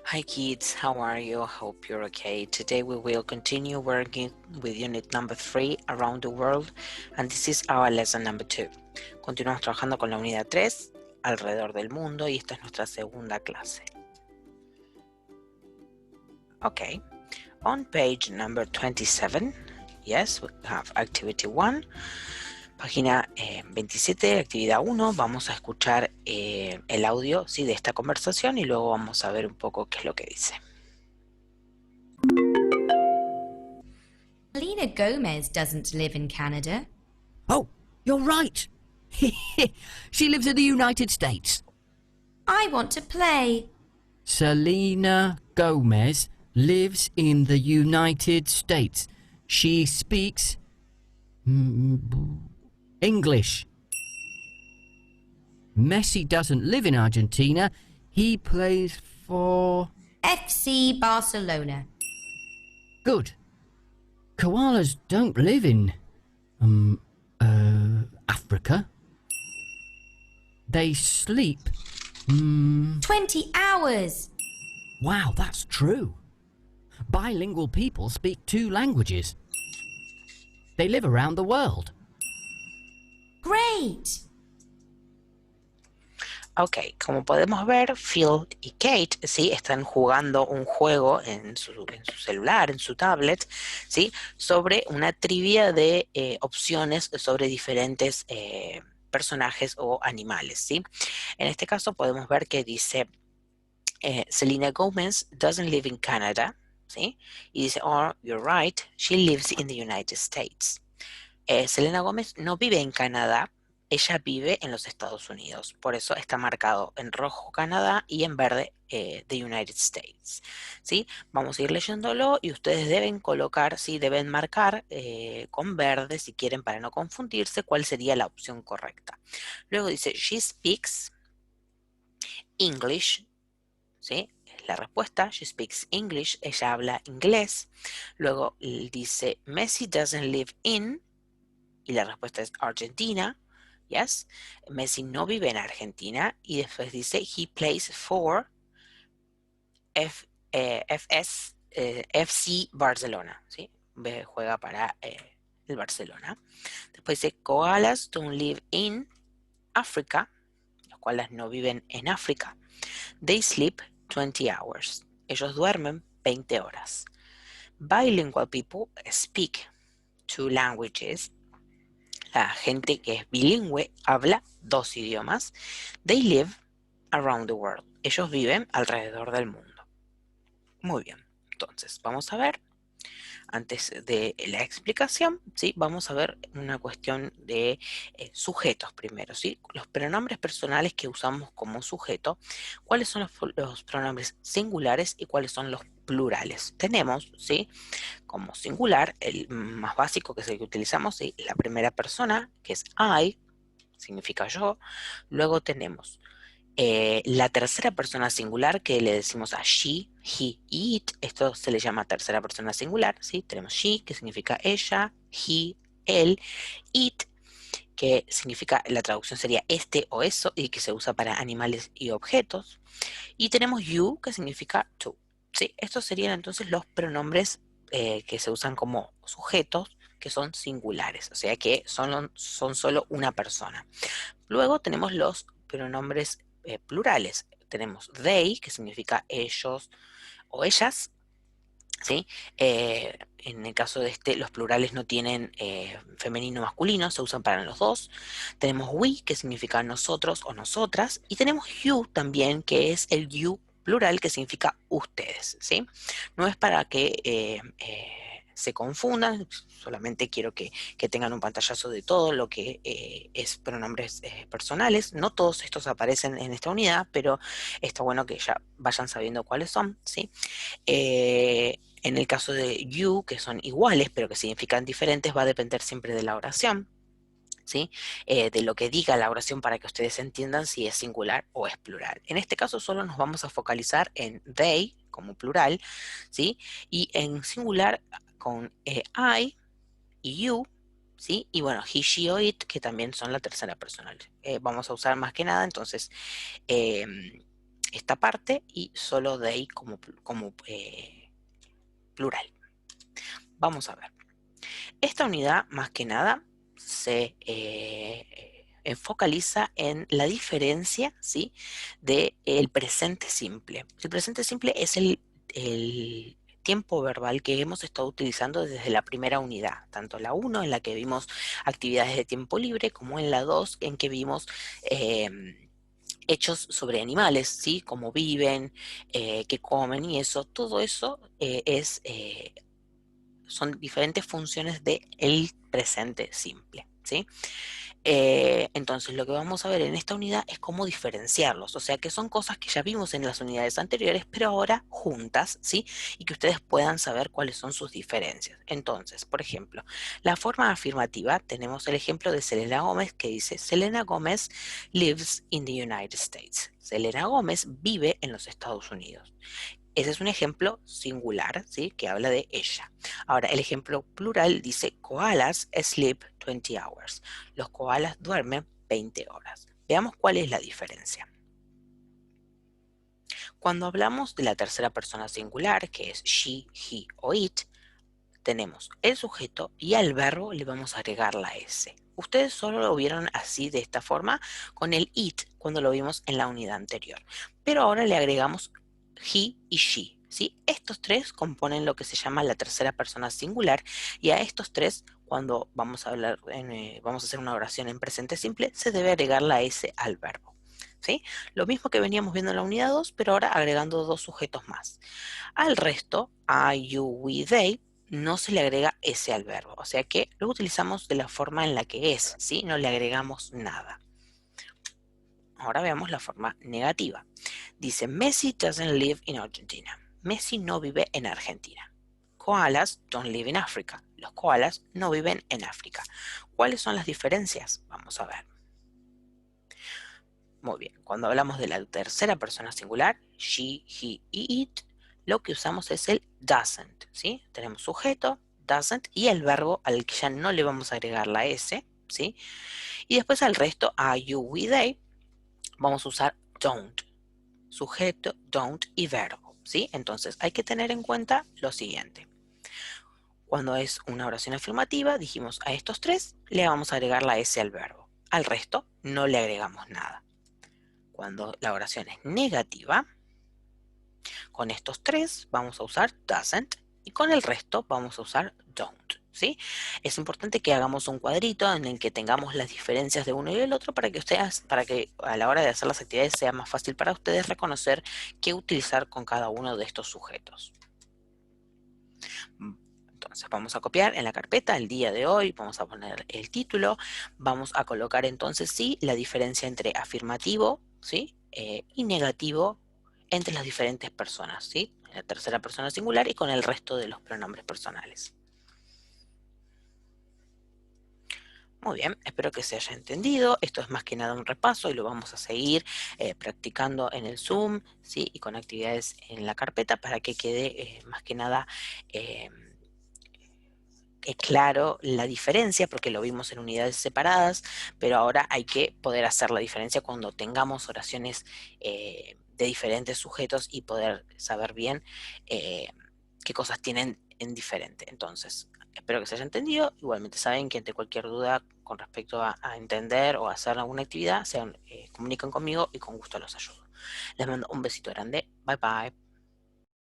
Hi kids, how are you? Hope you're okay. Today we will continue working with unit number 3, Around the World, and this is our lesson number 2. Continuamos trabajando con la unidad 3, Alrededor del Mundo, y esta es nuestra segunda clase. Okay, on page number 27, yes, we have activity 1. Página 27, actividad 1, vamos a escuchar el audio de esta conversación y luego vamos a ver un poco qué es lo que dice. Selena Gomez doesn't live in Canada. Oh, you're right. She lives in the United States. I want to play. Selena Gomez lives in the United States. She speaks English. Messi doesn't live in Argentina. He plays for... FC Barcelona. Good. Koalas don't live in... Africa. They sleep... 20 hours. Wow, that's true. Bilingual people speak 2 languages. They live around the world. Great. Ok, como podemos ver, Phil y Kate, ¿sí? Están jugando un juego en su celular, en su tablet, ¿sí? Sobre una trivia de opciones sobre diferentes personajes o animales, ¿sí? En este caso podemos ver que dice Selena Gomez doesn't live in Canada, ¿sí? Y dice, oh, you're right, she lives in the United States. Selena Gomez no vive en Canadá, ella vive en los Estados Unidos. Por eso está marcado en rojo Canadá y en verde the United States. ¿Sí? Vamos a ir leyéndolo y ustedes deben colocar, ¿sí? Deben marcar con verde, si quieren, para no confundirse, cuál sería la opción correcta. Luego dice, she speaks English, ¿sí? La respuesta, she speaks English, ella habla inglés. Luego dice, Messi doesn't live in, y la respuesta es Argentina. Yes, Messi no vive en Argentina. Y después dice, he plays for FC Barcelona, ¿sí? Juega para el Barcelona. Después dice, koalas don't live in Africa. Los koalas no viven en África. They sleep 20 hours. Ellos duermen 20 horas. Bilingual people speak 2 languages. La gente que es bilingüe habla 2 idiomas. They live around the world. Ellos viven alrededor del mundo. Muy bien. Entonces, vamos a ver, antes de la explicación, ¿sí? Vamos a ver una cuestión de sujetos primero, ¿sí? Los pronombres personales que usamos como sujeto, ¿cuáles son los pronombres singulares y cuáles son los plurales? Tenemos, ¿sí? Como singular, el más básico que es el que utilizamos, ¿sí? La primera persona, que es I, significa yo. Luego tenemos la tercera persona singular, que le decimos a she, he, it. Esto se le llama tercera persona singular, ¿sí? Tenemos she, que significa ella, he, él, it, que significa, la traducción sería este o eso, y que se usa para animales y objetos. Y tenemos you, que significa tú. ¿Sí? Estos serían entonces los pronombres que se usan como sujetos, que son singulares, o sea que son solo una persona. Luego tenemos los pronombres plurales. Tenemos they, que significa ellos o ellas, ¿sí? En el caso de los plurales no tienen femenino o masculino, se usan para los dos. Tenemos we, que significa nosotros o nosotras, y tenemos you también, que es el you plural, que significa ustedes, ¿sí? No es para que se confundan, solamente quiero que tengan un pantallazo de todo lo que es pronombres personales. No todos estos aparecen en esta unidad, pero está bueno que ya vayan sabiendo cuáles son, ¿sí? En el caso de you, que son iguales, pero que significan diferentes, va a depender siempre de la oración, ¿sí? De lo que diga la oración para que ustedes entiendan si es singular o es plural. En este caso solo nos vamos a focalizar en they, como plural, ¿sí? Y en singular con I y you, ¿sí? Y bueno, he, she o it, que también son la tercera persona. Vamos a usar más que nada, entonces, esta parte y solo they como plural. Vamos a ver. Esta unidad, más que nada, se focaliza en la diferencia, ¿sí?, del presente simple. El presente simple es el tiempo verbal que hemos estado utilizando desde la primera unidad, tanto la 1 en la que vimos actividades de tiempo libre, como en la 2 en que vimos hechos sobre animales, ¿sí?, cómo viven, qué comen y eso. Todo eso son diferentes funciones del presente simple, ¿sí? Entonces lo que vamos a ver en esta unidad es cómo diferenciarlos, o sea que son cosas que ya vimos en las unidades anteriores, pero ahora juntas, ¿sí? Y que ustedes puedan saber cuáles son sus diferencias. Entonces, por ejemplo, la forma afirmativa, tenemos el ejemplo de Selena Gómez que dice, Selena Gómez lives in the United States. Selena Gómez vive en los Estados Unidos. Ese es un ejemplo singular, ¿sí?, que habla de ella. Ahora, el ejemplo plural dice, koalas sleep 20 hours. Los koalas duermen 20 horas. Veamos cuál es la diferencia. Cuando hablamos de la tercera persona singular, que es she, he o it, tenemos el sujeto y al verbo le vamos a agregar la S. Ustedes solo lo vieron así, de esta forma, con el it, cuando lo vimos en la unidad anterior. Pero ahora le agregamos he y she, ¿sí? Estos tres componen lo que se llama la tercera persona singular, y a estos tres, cuando vamos a hacer una oración en presente simple, se debe agregar la S al verbo, ¿sí? Lo mismo que veníamos viendo en la unidad 2, pero ahora agregando dos sujetos más. Al resto, I, you, we, they, no se le agrega S al verbo, o sea que lo utilizamos de la forma en la que es, ¿sí? No le agregamos nada. Ahora veamos la forma negativa. Dice, Messi doesn't live in Argentina. Messi no vive en Argentina. Koalas don't live in Africa. Los koalas no viven en África. ¿Cuáles son las diferencias? Vamos a ver. Muy bien, cuando hablamos de la tercera persona singular, she, he y it, lo que usamos es el doesn't, ¿sí? Tenemos sujeto, doesn't, y el verbo al que ya no le vamos a agregar la S, ¿sí? Y después al resto, I, you, we, they, vamos a usar don't. Sujeto, don't y verbo, ¿sí? Entonces hay que tener en cuenta lo siguiente. Cuando es una oración afirmativa, dijimos a estos tres le vamos a agregar la S al verbo. Al resto no le agregamos nada. Cuando la oración es negativa, con estos tres vamos a usar doesn't y con el resto vamos a usar don't, ¿sí? Es importante que hagamos un cuadrito en el que tengamos las diferencias de uno y del otro para que a la hora de hacer las actividades sea más fácil para ustedes reconocer qué utilizar con cada uno de estos sujetos. Entonces vamos a copiar en la carpeta el día de hoy, vamos a poner el título, vamos a colocar entonces sí la diferencia entre afirmativo, ¿sí?, y negativo entre las diferentes personas, ¿sí?, en la tercera persona singular y con el resto de los pronombres personales. Muy bien, espero que se haya entendido. Esto es más que nada un repaso y lo vamos a seguir practicando en el Zoom, ¿sí?, y con actividades en la carpeta para que quede más que nada claro la diferencia, porque lo vimos en unidades separadas, pero ahora hay que poder hacer la diferencia cuando tengamos oraciones de diferentes sujetos y poder saber bien qué cosas tienen en diferente. Entonces, espero que se haya entendido. Igualmente saben que ante cualquier duda con respecto a entender o hacer alguna actividad, comunican conmigo y con gusto los ayudo. Les mando un besito grande. Bye bye.